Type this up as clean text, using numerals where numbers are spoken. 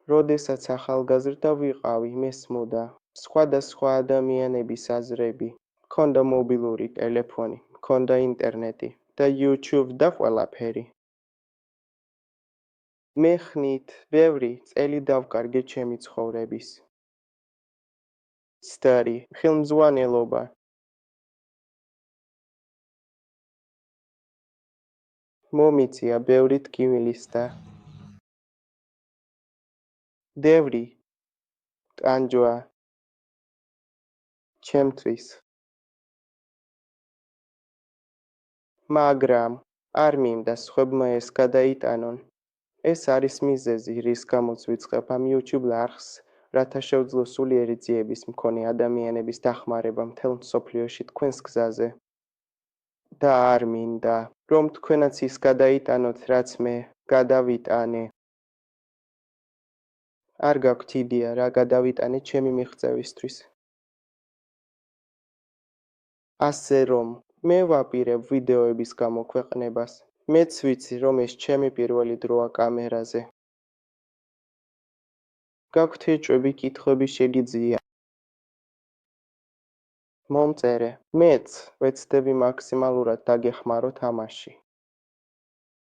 როდესაც ახალგაზრდა ვიყავი, მესმოდა სხვადასხვა ადამიანების აზრები, მქონდა მობილური ტელეფონი, მქონდა ინტერნეტი და YouTube და ყველაფერი. მე ხნით ბევრი წელი დავკარგე ჩემი ცხოვრების. Study, ხელმძღვანელობა. მომიწია ბევრი ტკივილის და დევრი ტანჯვა ჩემთვის. მაგრამ არ მინდა სხვებმა ეს გადაიტანონ. ეს არის მიზეზი, რის გამოც ვიწყებ ამ YouTube არხს, რათა შევძლო სულიერი ძიების მქონე ადამიანების დახმარება მთელ მსოფლიოში თქვენს გზაზე. და არ მინდა, რომ თქვენაც ის გადაიტანოთ, რაც მე გადავიტანე. არ გაქვთ იდეა, რა გადავიტანე ჩემი მიღწევისთვის. ასე რომ, მე ვაპირებ ვიდეოების გამოქვეყნებას. მეც ვიცი, რომ ეს ჩემი პირველი დროა კამერაზე. გაქვთ ეჭვები, კითხვები შეგიძლია. მომწერე. მეც ვეცდები მაქსიმალურად დაგეხმაროთ ამაში.